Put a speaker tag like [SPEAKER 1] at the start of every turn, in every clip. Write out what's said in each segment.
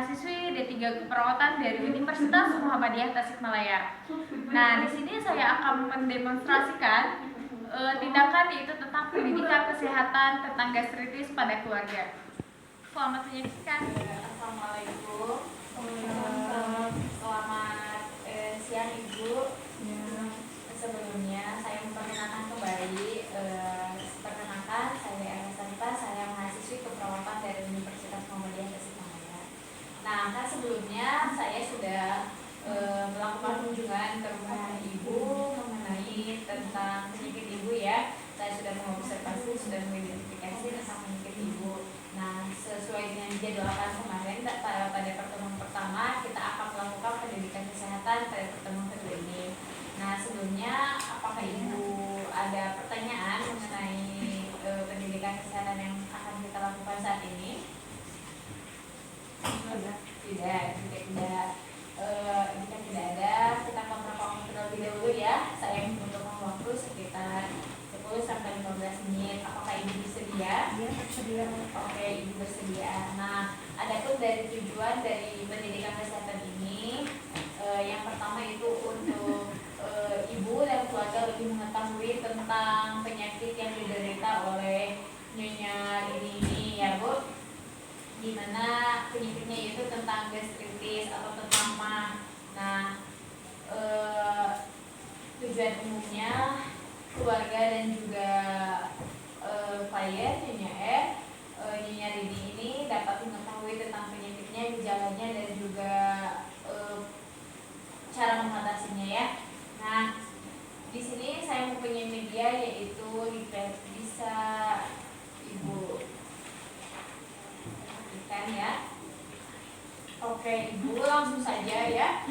[SPEAKER 1] mahasiswi D3 Keperawatan dari Universitas Muhammadiyah Tasikmalaya. Nah, di sini saya akan mendemonstrasikan tindakan yaitu tentang pendidikan kesehatan tentang gastritis pada keluarga. Selamat menyaksikan.
[SPEAKER 2] Assalamualaikum. Selamat siang Ibu. Sebelumnya saya memperkenalkan kembali. Perkenalkan, saya Ernesta, saya mahasiswi keperawatan dari Universitas Muhammadiyah Tasikmalaya. Nah, kan sebelumnya saya sudah melakukan kunjungan ke rumah Ibu mengenai tentang penyakit Ibu ya. Saya sudah mengobservasi, sudah mengidentifikasi tentang penyakit Ibu. Nah, sesuai dengan jadwalkan kemarin pada pertemuan pertama kita akan melakukan pendidikan kesehatan pada pertemuan kedua ini. Nah, sebelumnya apakah Ibu ada pertanyaan mengenai pendidikan kesehatan yang akan kita lakukan saat ini? Tidak. Jika tidak ada, kita akan melakukan terlebih dahulu ya. Saya membutuhkan waktu sekitar 10-15 menit. Apakah Ibu bersedia?
[SPEAKER 3] Iya, bersedia.
[SPEAKER 2] Oke, Ibu bersedia. Nah, adapun dari tujuan dari pendidikan kesehatan ini, yang pertama itu untuk Ibu dan keluarga lebih mengetahui tentang penyakit yang diderita oleh Nyonya ini ya Bu. Dimana penyakitnya itu tentang gastritis atau tentang MAH. Nah, tujuan umumnya keluarga dan juga klien Nyonya Rini ini dapat mengetahui tentang penyakitnya, gejalanya dan juga cara mengatasinya ya. Nah, di sini saya mempunyai media yaitu bisa Ibu perhatikan ya. Oke, Ibu langsung saja ya.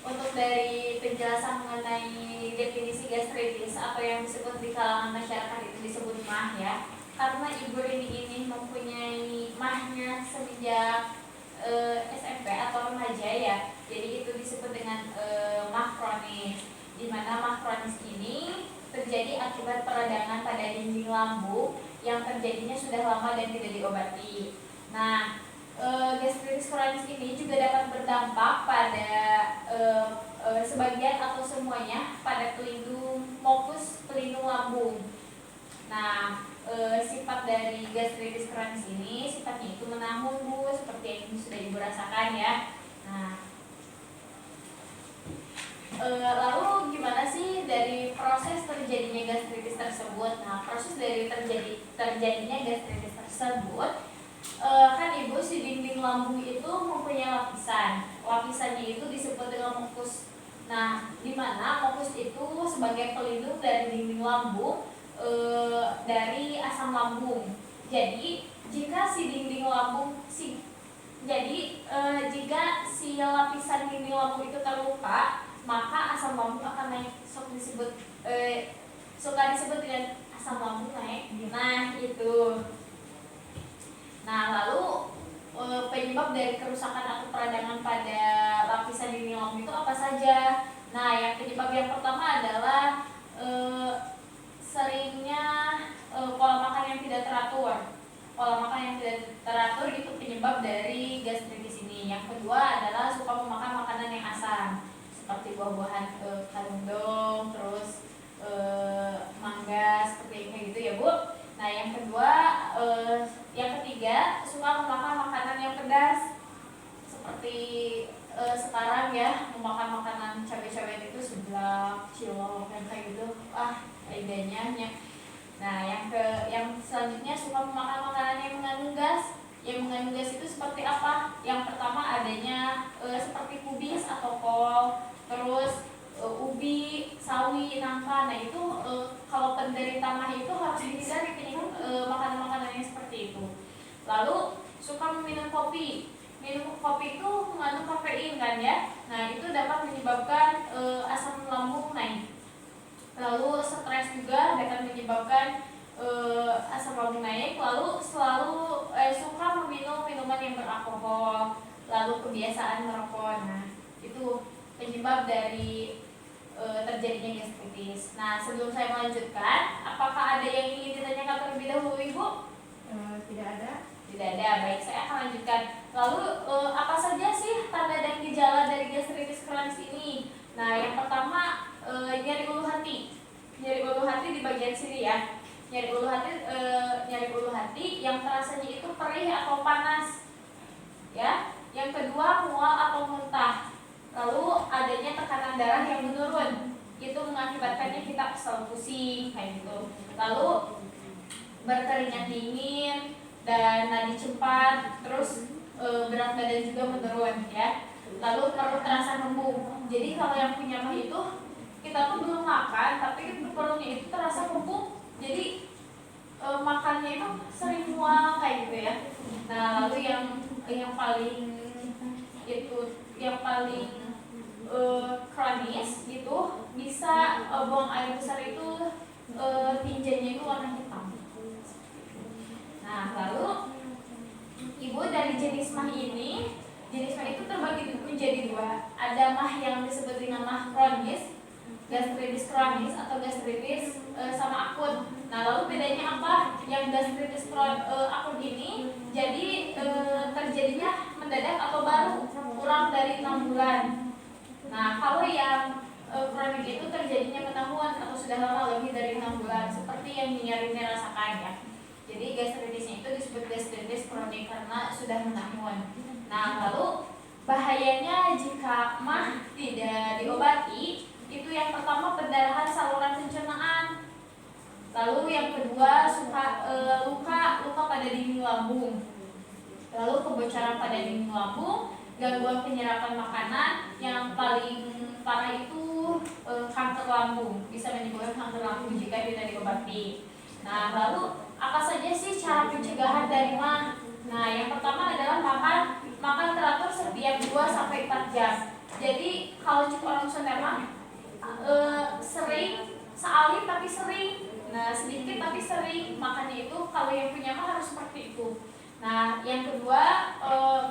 [SPEAKER 2] Untuk dari penjelasan mengenai definisi gastritis atau yang disebut di kalangan masyarakat itu disebut MAH ya. Karena Ibu Rini ini mempunyai MAH-nya semenjak SMP atau remaja ya. Jadi itu disebut dengan MAH kronis. Di mana MAH kronis ini terjadi akibat peradangan pada dinding lambung yang terjadinya sudah lama dan tidak diobati. Nah, gastritis kronis ini juga dapat berdampak pada sebagian atau semuanya pada pelindung mukus pelindung lambung. Nah, sifat dari gastritis kronis ini sifatnya itu menahun Bu, seperti yang sudah Ibu rasakan ya. Nah, lalu gimana sih dari proses terjadinya gastritis tersebut? Nah, proses dari terjadinya gastritis tersebut, kan Ibu si dinding lambung itu mempunyai lapisan. Lapisannya itu disebut dengan mukus. Nah, di mana mukus itu sebagai pelindung dari dinding lambung dari asam lambung. Jadi jika si dinding lambung jika si lapisan dinding lambung itu terluka, maka asam lambung akan naik. Suka disebut dengan asam lambung naik. Nah, itu. Nah, lalu penyebab dari kerusakan atau peradangan pada lapisan dinding lambung itu apa saja? Nah, yang penyebab yang pertama adalah seringnya pola makan yang tidak teratur. Pola makan yang tidak teratur itu penyebab dari gastritis ini. Yang kedua adalah suka memakan makanan yang asam seperti buah-buahan kalundung, terus mangga seperti kayak gitu ya Bu. Nah, yang ketiga suka memakan makanan yang pedas seperti sekarang ya, memakan makanan cabai-cabai itu seblak, cilok yang kayak gitu. Idenya. Nah, yang selanjutnya suka memakan makanan yang mengandung gas. Yang mengandung gas itu seperti apa? Yang pertama adanya seperti kubis atau kol, terus ubi, sawi, nangka. Nah, itu kalau penderita MAH itu harus dihindari makanan-makanan yang seperti itu. Lalu suka meminum kopi. Minum kopi itu mengandung kafein kan ya. Nah, itu dapat menyebabkan asam lambung naik. Lalu stres juga dapat menyebabkan asam lambung naik. Lalu selalu suka meminum minuman yang beralkohol. Lalu kebiasaan merokok. Nah, itu penyebab dari terjadinya gastritis. Nah, sebelum saya melanjutkan, apakah ada yang ingin ditanyakan terlebih dahulu Ibu?
[SPEAKER 3] Tidak ada.
[SPEAKER 2] Tidak ada. Baik, saya akan lanjutkan. Lalu apa saja sih tanda dan gejala dari gastritis kronis ini? Nah, yang pertama nyeri ulu hati. Nyeri ulu hati di bagian sini ya. Nyeri ulu hati yang terasanya itu perih atau panas. Ya. Yang kedua, mual atau muntah. Lalu adanya tekanan darah yang menurun. Itu mengakibatkannya kita selalu pusing kayak gitu. Lalu berkeringat dingin dan nadi cepat, terus berat badan juga menurun ya. Lalu perut terasa kembung. Jadi kalau yang punya mah itu kita tuh belum makan tapi perutnya itu terasa kembung. Jadi makannya itu sering mual kayak gitu ya. Nah, lalu yang paling kronis itu bisa buang air besar itu tinjanya itu warna hitam. Nah, lalu ibu dari jenis mah itu terbagi menjadi dua. Ada mah yang disebut dengan mah kronis, gastritis kronis atau gastritis sama akut. Nah, lalu bedanya apa? Yang gastritis akut ini jadi terjadinya mendadak atau baru, kurang dari 6 bulan. Nah, kalau yang kronik itu terjadinya ketahuan atau sudah lama lebih dari 6 bulan, seperti yang nyari ini rasakan ya. Jadi gastritisnya itu disebut gastritis kronik karena sudah ketahuan. Nah, lalu bahayanya jika mah tidak diobati, itu yang pertama pendarahan saluran pencernaan. Lalu yang kedua luka pada dinding lambung. Lalu kebocoran pada dinding lambung, gangguan penyerapan makanan, yang paling parah itu kanker lambung, bisa menimbulkan kanker lambung jika tidak diobati. Nah, lalu apa saja sih cara pencegahan dari mah? Nah, yang pertama adalah makan teratur setiap 2-4 jam. Jadi kalau cuk orang Sunda mah sering sealim tapi sering. Nah, sedikit tapi sering makannya itu, kalau yang punya mah harus seperti itu. Nah, yang kedua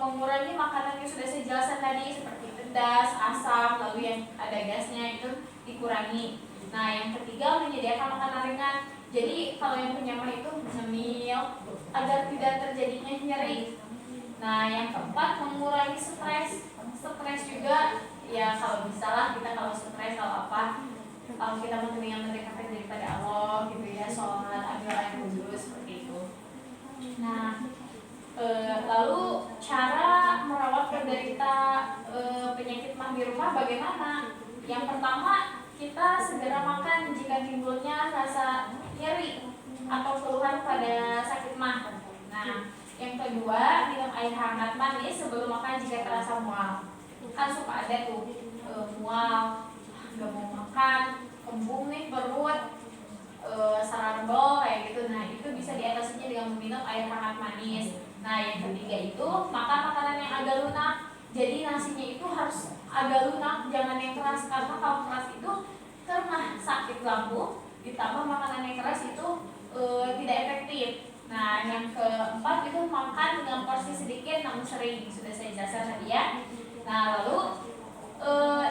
[SPEAKER 2] mengurangi makanan yang sudah saya jelaskan tadi seperti pedas, asam, lalu yang ada gasnya itu dikurangi. Nah, yang ketiga menyediakan makanan ringan. Jadi kalau yang punya mah itu nyemil agar tidak terjadinya nyeri. Nah, yang keempat mengurangi stres. Stres juga ya, kalau bisa lah kita kalau stres kalau kita mendingan mendekatkan daripada Allah gitu ya, sholat, ambil air wudhu seperti itu. Nah, lalu cara merawat penderita penyakit mah di rumah bagaimana? Yang pertama, kita segera makan jika timbulnya rasa nyeri atau keluhan pada sakit mah. Nah, yang kedua, minum air hangat manis sebelum makan jika terasa mual. Kan suka ada tuh mual, nggak mau makan, kembung nih perut, sarambol kayak gitu. Nah, itu bisa diatasinya dengan meminum air hangat manis. Nah, yang ketiga itu makan makanan yang agak lunak. Jadi nasinya itu harus agak lunak, jangan yang keras, karena kalau keras itu karena sakit lambung ditambah makanan yang keras itu tidak efektif. Nah, yang keempat itu makan dengan porsi sedikit namun sering, sudah saya jelaskan tadi ya. Nah, lalu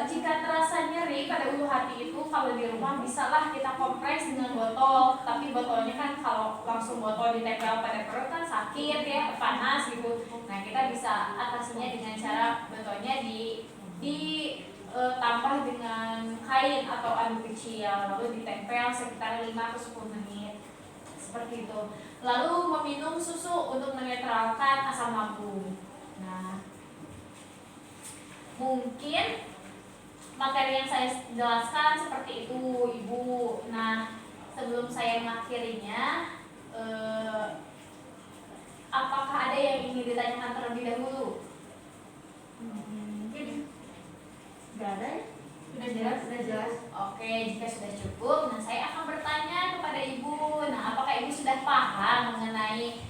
[SPEAKER 2] jika terasa nyeri pada ulu hati itu, kalau di rumah bisalah kita kompres dengan botol. Tapi botolnya kan kalau langsung botol ditempel pada perut kan sakit ya, panas gitu. Nah, kita bisa atasinya dengan cara botolnya ditambah dengan kain atau anduk kecil, lalu ditempel sekitar 5-10 menit seperti itu. Lalu meminum susu untuk menetralkan asam lambung. Nah, mungkin materi yang saya jelaskan seperti itu, Ibu. Nah, sebelum saya mengakhirinya, apakah ada yang ingin ditanyakan terlebih dahulu? Mungkin nggak ada ya? Sudah jelas. Oke, jika sudah cukup, nah saya akan bertanya kepada Ibu. Nah, apakah Ibu sudah paham mengenai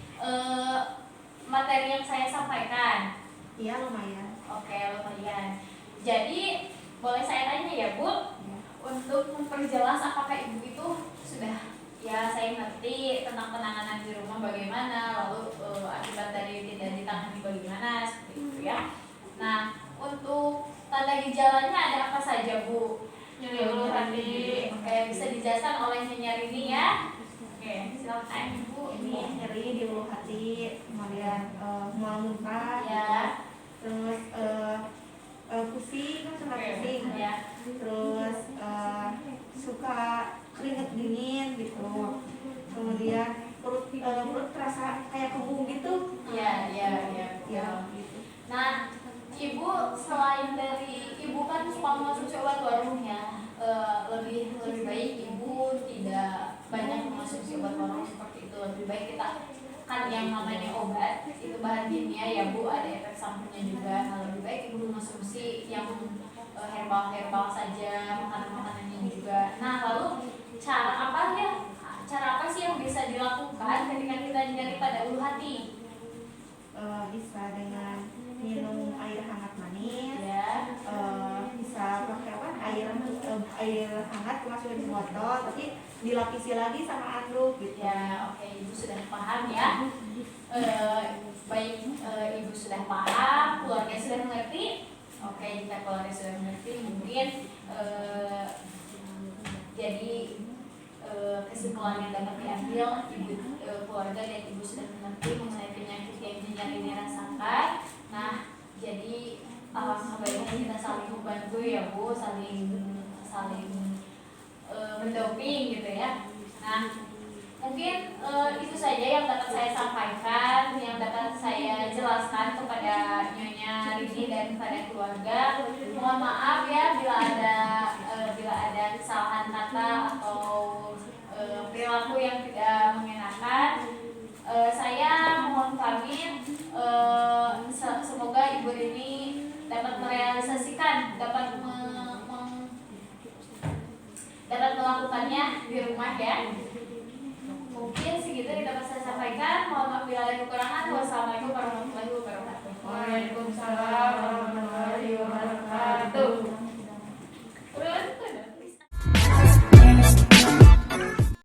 [SPEAKER 2] materi yang saya sampaikan?
[SPEAKER 3] Iya, lumayan.
[SPEAKER 2] Oke, lumayan. Jadi boleh saya tanya ya, Bu? Ya. Untuk memperjelas apakah Ibu itu sudah, ya saya ngerti tentang penanganan di rumah bagaimana, lalu akibat dari tidak ditangani bagaimana, seperti itu ya. Nah, untuk tanda gejalanya ada apa saja, Bu?
[SPEAKER 3] Nyeri ulu hati.
[SPEAKER 2] Oke, bisa dijelaskan oleh Nyonya Rini ya. Oke, silakan Ibu.
[SPEAKER 3] Ini nyeri di ulu hati. hati, kemudian mual muntah,
[SPEAKER 2] Ya.
[SPEAKER 3] terus pusing, suka pusing,
[SPEAKER 2] Ya.
[SPEAKER 3] terus suka keringet dingin gitu, kemudian perut terasa kayak kembung gitu.
[SPEAKER 2] Ya, ya, ya.
[SPEAKER 3] Ya, gitu.
[SPEAKER 2] Nah, ibu selain dari ibu kan suka mengonsumsi obat warung ya, lebih baik ibu tidak banyak mengonsumsi obat warung seperti itu. Lebih baik kita kan yang namanya obat itu bahan kimia ya bu, ada efek sampingnya juga. Nah, lebih baik ibu mengonsumsi yang herbal saja, makanan-makanannya juga. Nah, lalu cara apa sih yang bisa dilakukan ketika kita nyeri pada ulu hati?
[SPEAKER 3] Bisa dengan minum air hangat manis,
[SPEAKER 2] Ya.
[SPEAKER 3] bisa pakai apa, air hangat masukin ke botol, tapi dilapisi lagi sama anduk gitu.
[SPEAKER 2] Ya, oke, ibu sudah paham ya. Baik, ibu sudah paham, keluarga sudah mengerti. Oke, jika keluarga sudah mengerti, mungkin jadi kesimpulan yang dapat diambil, keluarga dan ibu sudah mengerti mengenai penyakit yang jenjang ini rasakan. Nah, jadi alangkah baiknya kita saling membantu ya bu, saling mendoping gitu ya. Nah, mungkin itu saja yang dapat saya sampaikan, yang dapat saya jelaskan kepada Nyonya Rini dan kepada keluarga. Mohon maaf ya bila ada kesalahan kata atau perilaku yang tidak mengenakan. Saya mohon pamit. Semoga Ibu Rini dapat merealisasikan, dapat melakukannya di rumah ya. Mungkin segitu yang dapat saya sampaikan. Mohon maaf bila ada kekurangan. Wassalamualaikum warahmatullahi wabarakatuh.
[SPEAKER 3] Waalaikumsalam.